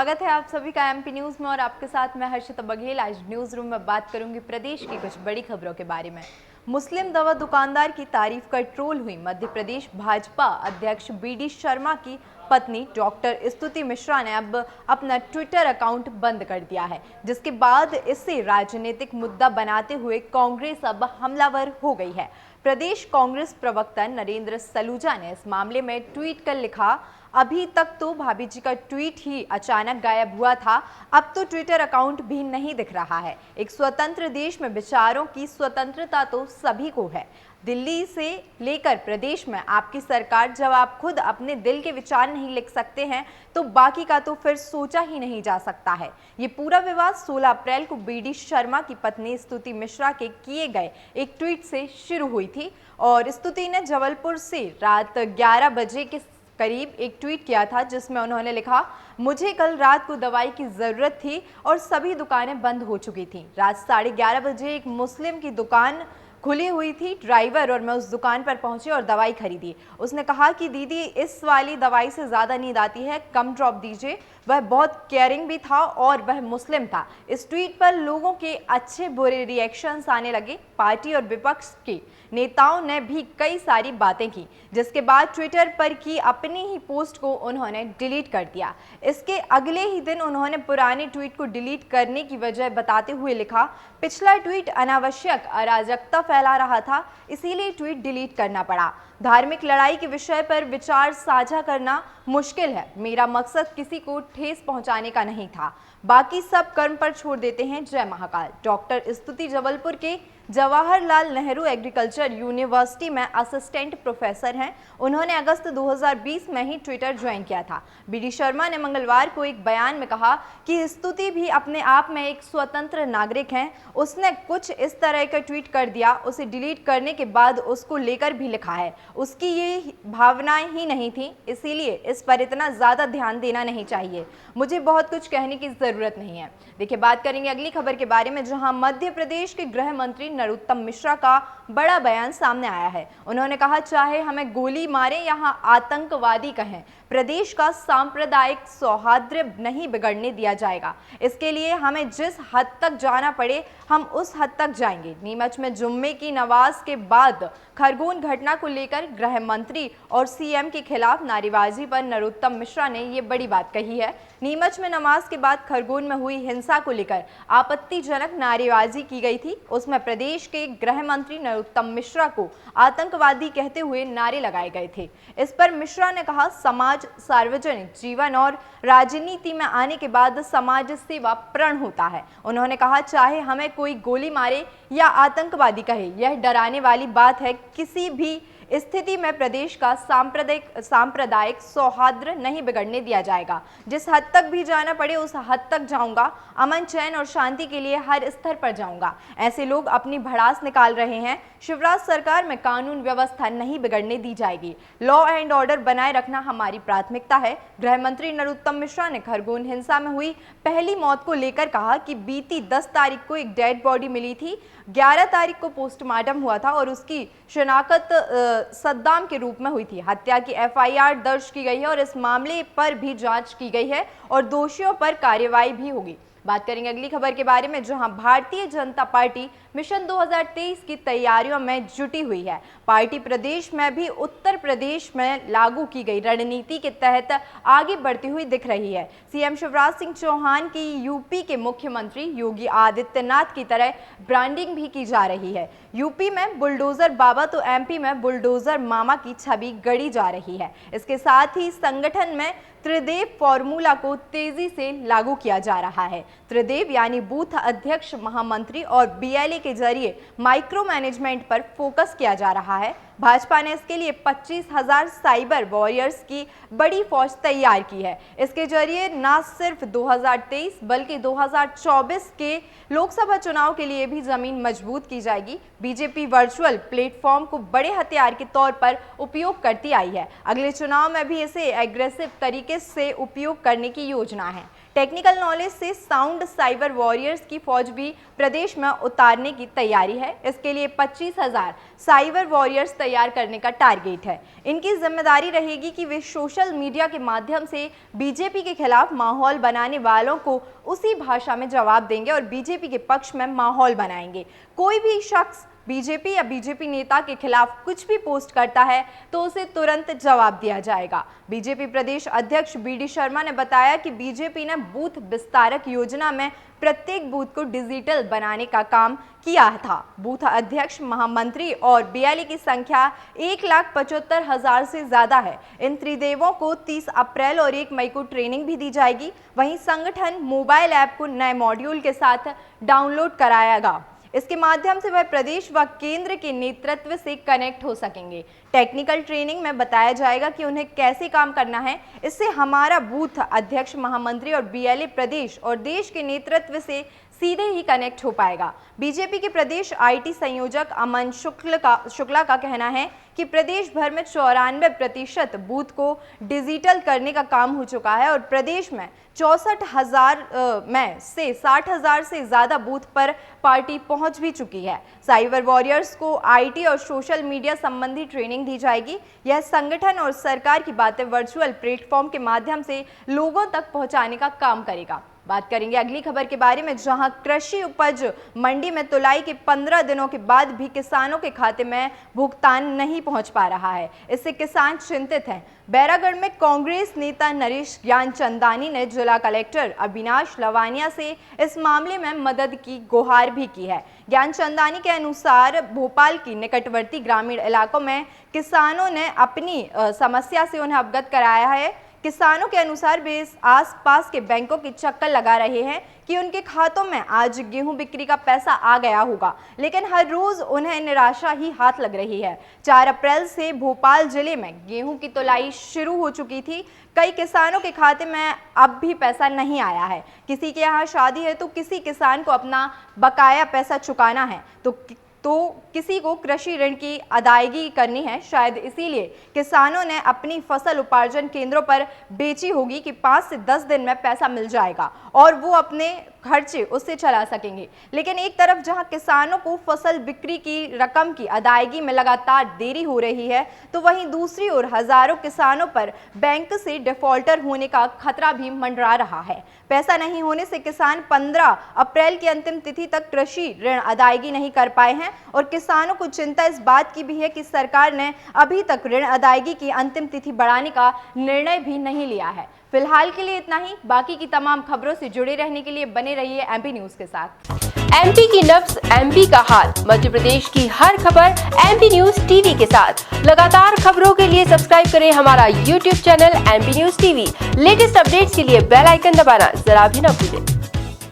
स्वागत है आप सभी का एमपी न्यूज में और आपके साथ मैं हर्षिता बघेल। आज न्यूज रूम में बात करूंगी प्रदेश की कुछ बड़ी खबरों के बारे में। मुस्लिम दवा दुकानदार की तारीफ कर ट्रोल हुई मध्य प्रदेश भाजपा अध्यक्ष बीडी शर्मा की पत्नी डॉक्टर स्तुति मिश्रा ने अब अपना ट्विटर अकाउंट बंद कर दिया है, जिसके बाद इसे राजनीतिक मुद्दा बनाते हुए कांग्रेस अब हमलावर हो गई है। प्रदेश कांग्रेस प्रवक्ता नरेंद्र सलूजा ने इस मामले में ट्वीट कर लिखा, अभी तक तो भाभी जी का ट्वीट ही अचानक गायब हुआ था, अब तो ट्विटर अकाउंट भी नहीं दिख रहा है। एक स्वतंत्र देश में विचारों की स्वतंत्रता तो सभी को है। दिल्ली से लेकर प्रदेश में आपकी सरकार, जब आप खुद अपने दिल के विचार नहीं लिख सकते हैं तो बाकी का तो फिर सोचा ही नहीं जा सकता है। ये पूरा विवाद 16 अप्रैल को बीडी शर्मा की पत्नी स्तुति मिश्रा के किए गए एक ट्वीट से शुरू हुई थी और स्तुति ने जबलपुर से रात 11 बजे के करीब एक ट्वीट किया था, जिसमें उन्होंने लिखा, मुझे कल रात को दवाई की ज़रूरत थी और सभी दुकानें बंद हो चुकी थीं। रात 11:30 बजे एक मुस्लिम की दुकान खुली हुई थी ड्राइवर और मैं उस दुकान पर पहुंची और दवाई खरीदी। उसने कहा कि दीदी इस वाली दवाई से ज़्यादा नींद आती है, कम ड्रॉप दीजिए। वह बहुत केयरिंग भी था और वह मुस्लिम था। इस ट्वीट पर लोगों के अच्छे बुरे रिएक्शंस आने लगे। पार्टी और विपक्ष के नेताओं ने भी कई सारी बातें की, जिसके बाद ट्विटर पर की अपनी ही पोस्ट को उन्होंने डिलीट कर दिया। इसके अगले ही दिन उन्होंने पुराने ट्वीट को डिलीट करने की वजह बताते हुए लिखा, पिछला ट्वीट अनावश्यक अराजकता फैला रहा था, इसीलिए ट्वीट डिलीट करना पड़ा। धार्मिक लड़ाई के विषय पर विचार साझा करना मुश्किल है। मेरा मकसद किसी को ठेस पहुंचाने का नहीं था, बाकी सब कर्म पर छोड़ देते हैं। जय महाकाल। डॉक्टर स्तुति जबलपुर के जवाहरलाल नेहरू एग्रीकल्चर यूनिवर्सिटी में असिस्टेंट प्रोफेसर हैं। उन्होंने अगस्त 2020 में ही ट्विटर ज्वाइन किया था। बीडी शर्मा ने मंगलवार को एक बयान में कहा कि स्तुति भी अपने आप में एक स्वतंत्र नागरिक हैं। उसने कुछ इस तरह का ट्वीट कर दिया, उसे डिलीट करने के बाद उसको लेकर भी लिखा है। उसकी ये भावनाएं ही नहीं थी, इसीलिए इस पर इतना ज़्यादा ध्यान देना नहीं चाहिए। मुझे बहुत कुछ कहने की ज़रूरत नहीं है। देखिए, बात करेंगे अगली खबर के बारे में, जहां मध्य प्रदेश के गृह मंत्री नरोत्तम मिश्रा का बड़ा बयान सामने आया है। उन्होंने कहा, चाहे हमें गोली मारे या आतंकवादी कहें, प्रदेश का सांप्रदायिक सौहार्द नहीं बिगड़ने दिया जाएगा। इसके लिए हमें जिस हद तक जाना पड़े हम उस हद तक जाएंगे। नीमच में जुम्मे की नमाज के बाद खरगोन घटना को लेकर गृह मंत्री और सीएम के खिलाफ नारेबाजी पर नरोत्तम मिश्रा ने ये बड़ी बात कही है। नीमच में नमाज के बाद खरगोन में हुई हिंसा को लेकर आपत्तिजनक नारेबाजी की गई थी। उसमें प्रदेश के गृह मंत्री नरोत्तम मिश्रा को आतंकवादी कहते हुए नारे लगाए गए थे। इस पर मिश्रा ने कहा, समाज सार्वजनिक जीवन और राजनीति में आने के बाद समाज सेवा प्रण होता है। उन्होंने कहा, चाहे हमें कोई गोली मारे या आतंकवादी कहे, यह डराने वाली बात है। किसी भी स्थिति में प्रदेश का सांप्रदायिक सौहार्द नहीं बिगड़ने दिया जाएगा। जिस हद तक भी जाना पड़े उस हद तक जाऊंगा। अमन, चैन और शांति के लिए हर स्तर पर जाऊंगा। ऐसे लोग अपनी भड़ास निकाल रहे हैं। शिवराज सरकार में कानून व्यवस्था नहीं बिगड़ने दी जाएगी। लॉ एंड ऑर्डर बनाए रखना हमारी प्राथमिकता है। गृह मंत्री नरोत्तम मिश्रा ने खरगोन हिंसा में हुई पहली मौत को लेकर कहा कि बीती 10 तारीख को एक डेड बॉडी मिली थी, 11 तारीख को पोस्टमार्टम हुआ था और उसकी शिनाख्त सद्दाम के रूप में हुई थी। हत्या की एफआईआर दर्ज की गई है और इस मामले पर भी जांच की गई है और दोषियों पर कार्रवाई भी होगी। बात करेंगे अगली खबर के बारे में, जहां भारतीय जनता पार्टी मिशन 2023 की तैयारियों में जुटी हुई है। पार्टी प्रदेश में भी उत्तर प्रदेश में लागू की गई रणनीति के तहत आगे बढ़ती हुई दिख रही है। सीएम शिवराज सिंह चौहान की यूपी के मुख्यमंत्री योगी आदित्यनाथ की तरह ब्रांडिंग भी की जा रही है। यूपी में बुलडोजर बाबा तो एमपी में बुलडोजर मामा की छवि गढ़ी जा रही है। इसके साथ ही संगठन में त्रिदेव फॉर्मूला को तेजी से लागू किया जा रहा है। त्रिदेव यानी बूथ अध्यक्ष, महामंत्री और बीएलए के जरिए माइक्रो मैनेजमेंट पर फोकस किया जा रहा है। भाजपा ने इसके लिए 25,000 साइबर वॉरियर्स की बड़ी फौज तैयार की है। इसके जरिए न सिर्फ 2023 बल्कि 2024 के लोकसभा चुनाव के लिए भी जमीन मजबूत की जाएगी। बीजेपी वर्चुअल प्लेटफॉर्म को बड़े हथियार के तौर पर उपयोग करती आई है। अगले चुनाव में भी इसे एग्रेसिव तरीके से उपयोग करने की योजना है। टेक्निकल नॉलेज से साउंड साइबर वॉरियर्स की फौज भी प्रदेश में उतारने की तैयारी है। इसके लिए 25,000 साइबर वॉरियर्स तैयार करने का टारगेट है। इनकी जिम्मेदारी रहेगी कि वे सोशल मीडिया के माध्यम से बीजेपी के खिलाफ माहौल बनाने वालों को उसी भाषा में जवाब देंगे और बीजेपी के पक्ष में माहौल बनाएंगे। कोई भी शख्स बीजेपी या बीजेपी नेता के खिलाफ कुछ भी पोस्ट करता है तो उसे तुरंत जवाब दिया जाएगा। बीजेपी प्रदेश अध्यक्ष बीडी शर्मा ने बताया कि बीजेपी ने बूथ विस्तारक योजना में प्रत्येक बूथ को डिजिटल बनाने का काम किया था। बूथ अध्यक्ष, महामंत्री और बीएलए की संख्या 1,75,000 से ज्यादा है। इन त्रिदेवों को 30 अप्रैल और 1 मई को ट्रेनिंग भी दी जाएगी। वहीं संगठन मोबाइल ऐप को नए मॉड्यूल के साथ डाउनलोड कराएगा। इसके माध्यम से वह प्रदेश व केंद्र के नेतृत्व से कनेक्ट हो सकेंगे। टेक्निकल ट्रेनिंग में बताया जाएगा कि उन्हें कैसे काम करना है। इससे हमारा बूथ अध्यक्ष, महामंत्री और बीएलए प्रदेश और देश के नेतृत्व से सीधे ही कनेक्ट हो पाएगा। बीजेपी के प्रदेश आईटी संयोजक अमन शुक्ला का कहना है कि प्रदेश भर में 94% बूथ को डिजिटल करने का काम हो चुका है और प्रदेश में 64,000 में से 60,000 से ज्यादा बूथ पर पार्टी पहुंच भी चुकी है। साइबर वॉरियर्स को आईटी और सोशल मीडिया संबंधी ट्रेनिंग दी जाएगी। यह संगठन और सरकार की बातें वर्चुअल प्लेटफॉर्म के माध्यम से लोगों तक पहुंचाने का काम करेगा। बात करेंगे अगली खबर के बारे में, जहां कृषि उपज मंडी में तुलाई के 15 दिनों के बाद भी किसानों के खाते में भुगतान नहीं पहुंच पा रहा है। इससे किसान चिंतित हैं। बैरागढ़ में कांग्रेस नेता नरेश ज्ञानचंदानी ने जिला कलेक्टर अविनाश लवानिया से इस मामले में मदद की गुहार भी की है। ज्ञानचंदानी के अनुसार भोपाल की निकटवर्ती ग्रामीण इलाकों में किसानों ने अपनी समस्या से उन्हें अवगत कराया है। किसानों के अनुसार वे इस आसपास के बैंकों की चक्कर लगा रहे हैं कि उनके खातों में आज गेहूं बिक्री का पैसा आ गया होगा, लेकिन हर रोज उन्हें निराशा ही हाथ लग रही है। 4 अप्रैल से भोपाल जिले में गेहूं की तुलाई शुरू हो चुकी थी। कई किसानों के खाते में अब भी पैसा नहीं आया है। किसी के यहाँ शादी है तो किसी किसान को अपना बकाया पैसा चुकाना है तो किसी को कृषि ऋण की अदायगी करनी है। शायद इसीलिए किसानों ने अपनी फसल उपार्जन केंद्रों पर बेची होगी कि 5 से 10 दिन में पैसा मिल जाएगा और वो अपने खर्चे उससे चला सकेंगे। लेकिन एक तरफ जहां किसानों को फसल बिक्री की रकम की अदायगी में लगातार देरी हो रही है, तो वहीं दूसरी ओर हजारों किसानों पर बैंक से डिफॉल्टर होने का खतरा भी मंडरा रहा है। पैसा नहीं होने से किसान 15 अप्रैल की अंतिम तिथि तक कृषि ऋण अदायगी नहीं कर पाए हैं और किसानों को चिंता इस बात की भी है कि सरकार ने अभी तक ऋण अदायगी की अंतिम तिथि बढ़ाने का निर्णय भी नहीं लिया है। फिलहाल के लिए इतना ही। बाकी की तमाम खबरों से जुड़े रहने के लिए बने रहिए एमपी न्यूज के साथ। एमपी की नब्ज, एमपी का हाल, मध्य प्रदेश की हर खबर एमपी न्यूज टीवी के साथ। लगातार खबरों के लिए सब्सक्राइब करें हमारा YouTube channel MP news TV. Latest updates के लिए बेल आइकन दबाना जरा भी न भूलें।